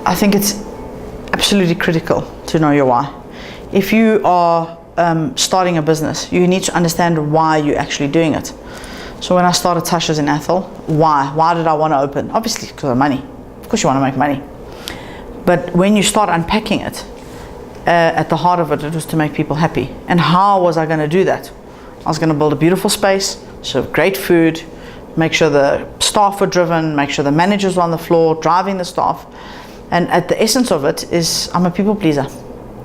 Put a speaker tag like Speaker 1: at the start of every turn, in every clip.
Speaker 1: I think it's absolutely critical to know your why. If you are starting a business, you need to understand why you're actually doing it. So when I started Tasha's in Athol, why did I want to open? Obviously because of money. Of course you want to make money. But when you start unpacking it, at the heart of it, it was to make people happy. And how was I going to do that? I was going to build a beautiful space, serve great food, make sure the staff were driven, make sure the managers were on the floor, driving the staff. And at the essence of it is, I'm a people pleaser.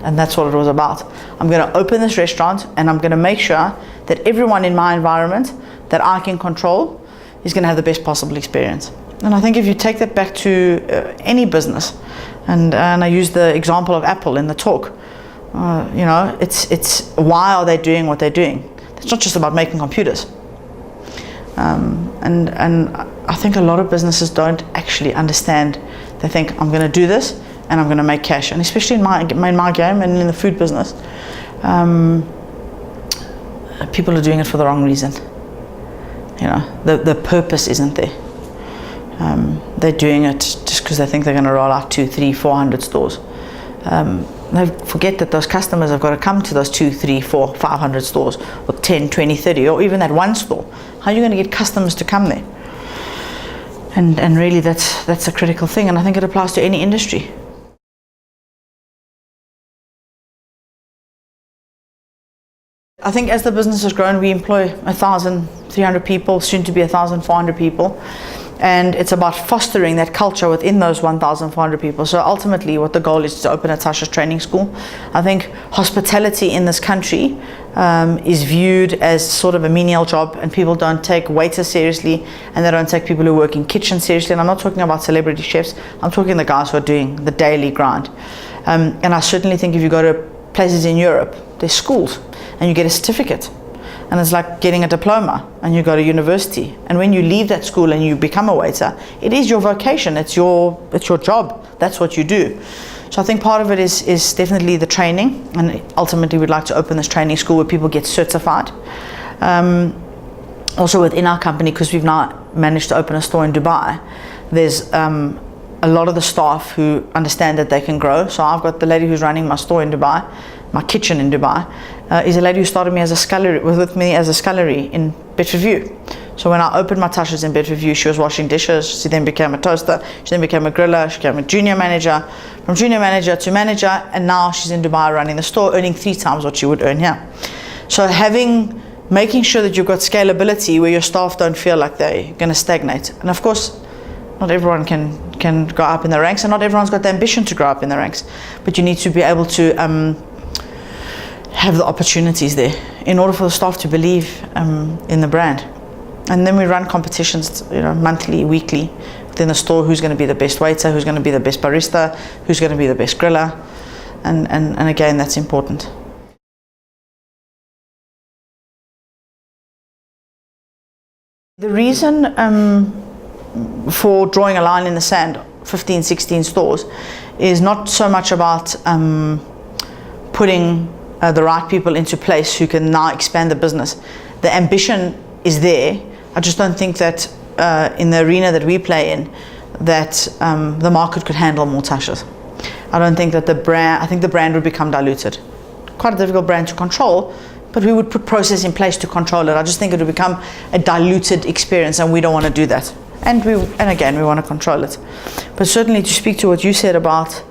Speaker 1: And that's what it was about. I'm going to open this restaurant and I'm going to make sure that everyone in my environment that I can control is going to have the best possible experience. And I think if you take that back to any business, and I use the example of Apple in the talk, you know, it's why are they doing what they're doing? It's not just about making computers. And I think a lot of businesses don't actually understand. They think, I'm going to do this and I'm going to make cash. And especially in my game and in the food business, people are doing it for the wrong reason. You know, the purpose isn't there. They're doing it just because they think they're going to roll out 200, 300, 400 stores. They forget that those customers have got to come to those 200, 300, 400, 500 stores, or 10, 20, 30, or even that one store. How are you going to get customers to come there? And really that's a critical thing, and I think it applies to any industry. I think as the business has grown, we employ 1,300 people, soon to be 1,400 people. And it's about fostering that culture within those 1,400 people. So ultimately what the goal is to open a Tasha's training school. I think hospitality in this country is viewed as sort of a menial job, and people don't take waiters seriously, and they don't take people who work in kitchens seriously. And I'm not talking about celebrity chefs, I'm talking the guys who are doing the daily grind. And I certainly think if you go to places in Europe, there's schools and you get a certificate. And it's like getting a diploma, and you go to university. And when you leave that school and you become a waiter, it is your vocation, it's your job, that's what you do. So I think part of it is definitely the training, and ultimately we'd like to open this training school where people get certified. Also within our company, because we've now managed to open a store in Dubai, there's a lot of the staff who understand that they can grow. So I've got the lady who's running my store in Dubai, my kitchen in Dubai, is a lady who started me as a scullery, with me as a scullery in Bedfordview. So when I opened my Tasha's in Bedfordview, she was washing dishes. She then became a toaster. She then became a griller. She became a junior manager. From junior manager to manager, and now she's in Dubai running the store, earning 3 times what she would earn here. So making sure that you've got scalability where your staff don't feel like they're going to stagnate. And of course, not everyone can go up in the ranks, and not everyone's got the ambition to grow up in the ranks. But you need to be able to have the opportunities there in order for the staff to believe in the brand. And then we run competitions, you know, monthly, weekly within the store. Who's going to be the best waiter? Who's going to be the best barista? Who's going to be the best griller? And again, that's important. The reason for drawing a line in the sand, 15, 16 stores, is not so much about putting the right people into place who can now expand the business. The ambition is there. I just don't think that in the arena that we play in, that the market could handle more Tashas. I don't think that I think the brand would become diluted. Quite a difficult brand to control, but we would put process in place to control it. I just think it would become a diluted experience, and we don't want to do that. And again, we want to control it. But certainly, to speak to what you said about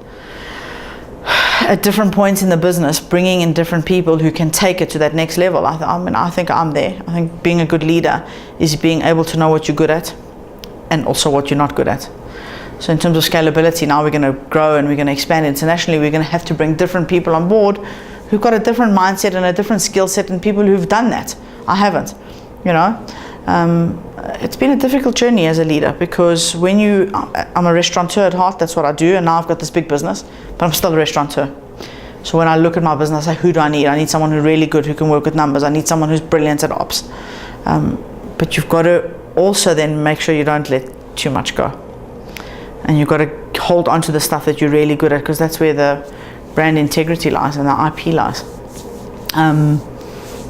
Speaker 1: at different points in the business, bringing in different people who can take it to that next level. I think I'm there. I think being a good leader is being able to know what you're good at and also what you're not good at. So in terms of scalability, now we're going to grow and we're going to expand internationally. We're going to have to bring different people on board who've got a different mindset and a different skill set, and people who've done that. I haven't, you know. It's been a difficult journey as a leader, because I'm a restaurateur at heart, that's what I do, and now I've got this big business, but I'm still a restaurateur. So when I look at my business, I say, who do I need? I need someone who's really good, who can work with numbers. I need someone who's brilliant at ops. But you've got to also then make sure you don't let too much go. And you've got to hold on to the stuff that you're really good at, because that's where the brand integrity lies and the IP lies.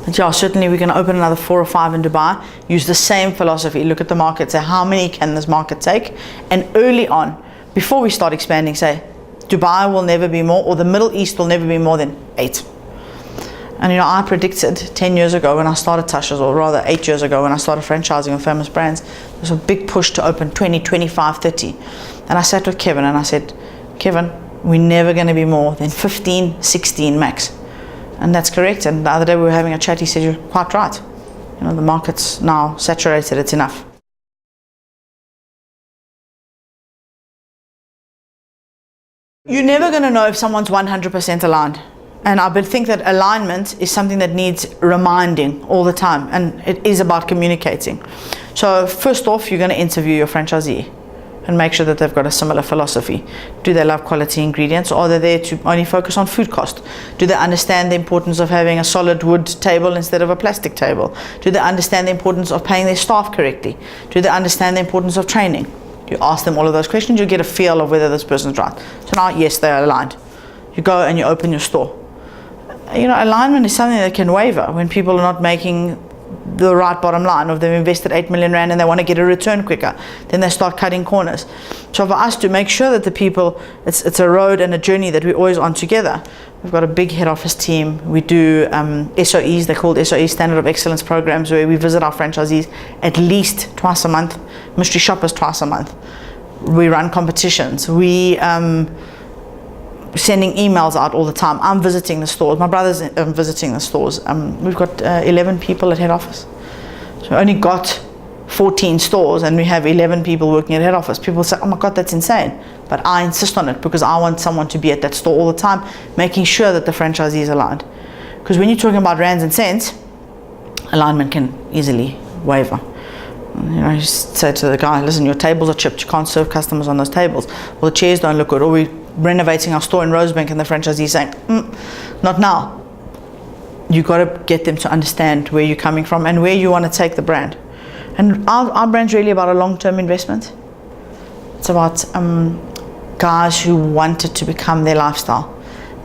Speaker 1: But yeah, certainly we're going to open another 4 or 5 in Dubai, use the same philosophy, look at the market, say how many can this market take, and early on before we start expanding, say, Dubai will never be more, or the Middle East will never be more than 8. And I predicted 10 years ago when I started Tasha's, or rather 8 years ago when I started franchising with famous brands, there was a big push to open 20, 25, 30. And I sat with Kevin and I said, Kevin, we're never going to be more than 15, 16 max. And that's correct. And the other day we were having a chat, he said, you're quite right. The market's now saturated, it's enough. You're never going to know if someone's 100% aligned. And I think that alignment is something that needs reminding all the time. And it is about communicating. So first off, you're going to interview your franchisee and make sure that they've got a similar philosophy. Do they love quality ingredients, or are they there to only focus on food cost? Do they understand the importance of having a solid wood table instead of a plastic table? Do they understand the importance of paying their staff correctly? Do they understand the importance of training? You ask them all of those questions, you get a feel of whether this person's right. So now, yes, they're aligned. You go and you open your store. Alignment is something that can waver when people are not making the right bottom line, or if they've invested 8 million rand and they want to get a return quicker, then they start cutting corners. So for us to make sure that the people, it's a road and a journey that we're always on together. We've got a big head office team. We do SOEs, they're called SOE, Standard of Excellence programs, where we visit our franchisees at least twice a month, mystery shoppers twice a month. We run competitions. We sending emails out all the time. I'm visiting the stores. My brother's visiting the stores. We've got 11 people at head office. So we only got 14 stores and we have 11 people working at head office. People say, oh my God, that's insane. But I insist on it because I want someone to be at that store all the time, making sure that the franchisee is aligned. Because when you're talking about rands and cents, alignment can easily waver. You say to the guy, listen, your tables are chipped. You can't serve customers on those tables. Well, the chairs don't look good. Or we renovating our store in Rosebank and the franchisee is saying, not now. You got to get them to understand where you're coming from and where you want to take the brand. And our brand's really about a long-term investment. It's about guys who want it to become their lifestyle.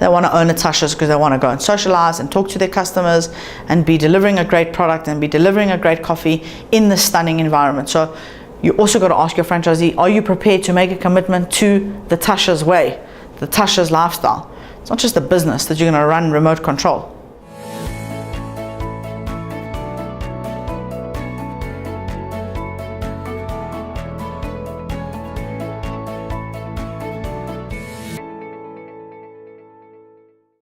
Speaker 1: They want to own a Tasha's because they want to go and socialize and talk to their customers and be delivering a great product and be delivering a great coffee in this stunning environment. So you also got to ask your franchisee, are you prepared to make a commitment to the Tasha's way, the Tasha's lifestyle? It's not just a business that you're going to run remote control.